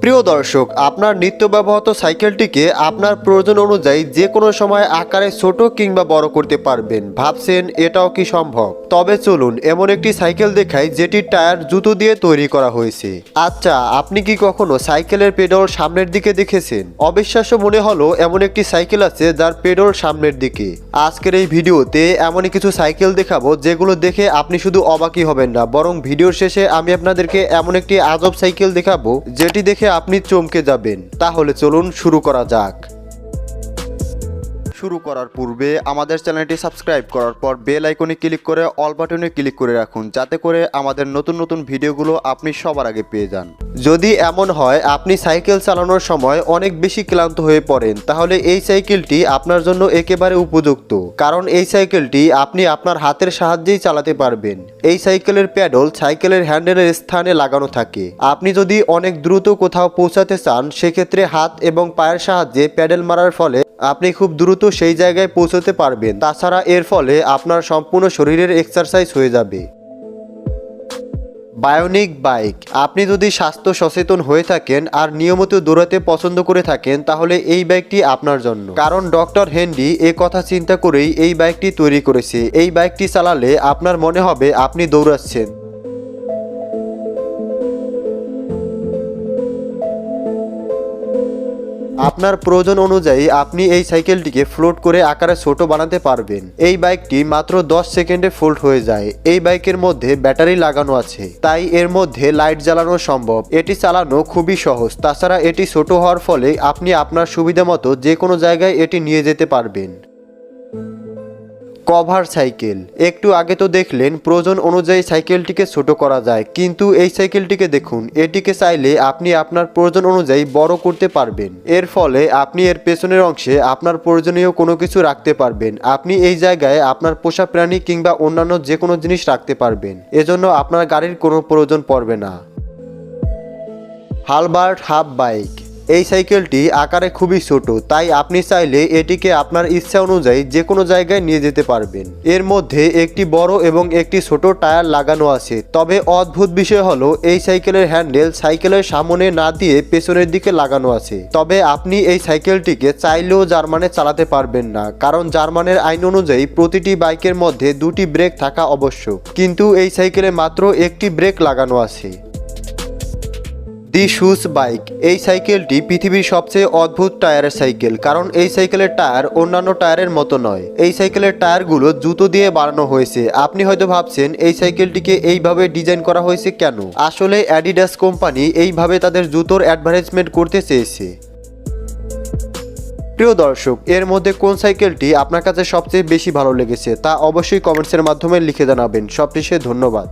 প্রিয় দর্শক, আপনার নিত্য ব্যবহৃত সাইকেলটিকে আপনার প্রয়োজন অনুযায়ী যে কোনো সময় আকারে ছোট কিংবা বড় করতে পারবেন। ভাবছেন এটাও কি সম্ভব? তবে চলুন এমন একটি সাইকেল দেখাই যেটির টায়ার জুতো দিয়ে তৈরি করা হয়েছে। আচ্ছা, আপনি কি কখনো সাইকেলের পেডল সামনের দিকে দেখেছেন? অবিশ্বাস্য মনে হলো এমন একটি সাইকেল আছে যার পেডল সামনের দিকে। আজকের এই ভিডিওতে এমনই কিছু সাইকেল দেখাবো যেগুলো দেখে আপনি শুধু অবাকই হবেন না, বরং ভিডিওর শেষে আমি আপনাদেরকে এমন একটি আজব সাইকেল দেখাবো যেটি দেখে আপনি চমকে যাবেন। তাহলে চলুন শুরু করা যাক। শুরু করার পূর্বে আমাদের চ্যানেলটি সাবস্ক্রাইব করার পর বেল আইকনে ক্লিক করে অল বাটনে ক্লিক করে রাখুন, যাতে করে আমাদের নতুন নতুন ভিডিওগুলো আপনি সবার আগে পেয়ে যান। যদি এমন হয় আপনি সাইকেল চালানোর সময় অনেক বেশি ক্লান্ত হয়ে পড়েন, তাহলে এই সাইকেলটি আপনার জন্য একেবারে উপযুক্ত, কারণ এই সাইকেলটি আপনি আপনার হাতের সাহায্যেই চালাতে পারবেন। এই সাইকেলের প্যাডল সাইকেলের হ্যান্ডেলের স্থানে লাগানো থাকে। আপনি যদি অনেক দ্রুত কোথাও পৌঁছাতে চান, সেক্ষেত্রে হাত এবং পায়ের সাহায্যে প্যাডেল মারার ফলে আপনি খুব দ্রুত সেই জায়গায় পৌঁছতে পারবেন। তাছাড়া এর ফলে আপনার সম্পূর্ণ শরীরের এক্সারসাইজ হয়ে যাবে। Bionic bike. আপনি যদি স্বাস্থ্য সচেতন হয়ে থাকেন আর নিয়মিত দৌড়াতে পছন্দ করে থাকেন, তাহলে এই বাইকটি আপনার জন্য, কারণ ডক্টর হেনরি এই কথা চিন্তা করেই এই বাইকটি তৈরি করেছে। এই বাইকটি চালালে আপনার মনে হবে আপনি দৌড়াচ্ছেন। আপনার প্রয়োজন অনুযায়ী আপনি এই সাইকেলটিকে ফ্লোট করে আকারে ছোট বানাতে পারবেন। এই বাইকটি মাত্র 10 সেকেন্ডে ফোল্ড হয়ে যায়। এই বাইকের মধ্যে ব্যাটারি লাগানো আছে, তাই এর মধ্যে লাইট জ্বালানো সম্ভব। এটি চালানো খুবই সহজ। তাছাড়া এটি ছোট হওয়ার ফলে আপনি আপনার সুবিধা মতো যে কোনো জায়গায় এটি নিয়ে যেতে পারবেন। Cover cycle. একটু আগে তো দেখলেন প্রয়োজন অনুযায়ী সাইকেলটিকে ছোট করা যায়, কিন্তু এই সাইকেলটিকে দেখুন, এটিকে চাইলে আপনি আপনার প্রয়োজন অনুযায়ী বড় করতে পারবেন। এর ফলে আপনি এর পেছনের অংশে আপনার প্রয়োজনীয় কোনো কিছু রাখতে পারবেন। আপনি এই জায়গায় আপনার পোষা প্রাণী কিংবা অন্যান্য যে কোনো জিনিস রাখতে পারবেন। এজন্য আপনার গাড়ির কোনো প্রয়োজন পড়বে না। হালবার্ট হাফ বাইক। এই সাইকেলটি আকারে খুবই ছোট, তাই আপনি চাইলে এটিকে আপনার ইচ্ছা অনুযায়ী যে কোনো জায়গায় নিয়ে যেতে পারবেন। এর মধ্যে একটি বড় এবং একটি ছোট টায়ার লাগানো আছে। তবে অদ্ভুত বিষয় হলো এই সাইকেলের হ্যান্ডেল সাইকেলের সামনে না দিয়ে পেছনের দিকে লাগানো আছে। তবে আপনি এই সাইকেলটিকে চাইলেও জার্মানে চালাতে পারবেন না, কারণ জার্মানের আইন অনুযায়ী প্রতিটি বাইকের মধ্যে দুটি ব্রেক থাকা আবশ্যক, কিন্তু এই সাইকেলে মাত্র একটি ব্রেক লাগানো আছে। দি শুজ বাইক। এই সাইকেলটি পৃথিবীর সবচেয়ে অদ্ভুত টায়ারের সাইকেল, কারণ এই সাইকেলের টায়ার অন্যান্য টায়ারের মতো নয়। এই সাইকেলের টায়ারগুলো জুতো দিয়ে বানানো হয়েছে। আপনি হয়তো ভাবছেন এই সাইকেলটিকে এইভাবে ডিজাইন করা হয়েছে কেন? আসলে অ্যাডিডাস কোম্পানি এইভাবে তাদের জুতোর অ্যাডভার্টাইজমেন্ট করতে চেয়েছে। প্রিয় দর্শক, এর মধ্যে কোন সাইকেলটি আপনার কাছে সবচেয়ে বেশি ভালো লেগেছে তা অবশ্যই কমেন্টসের মাধ্যমে লিখে জানাবেন। সবশেষে ধন্যবাদ।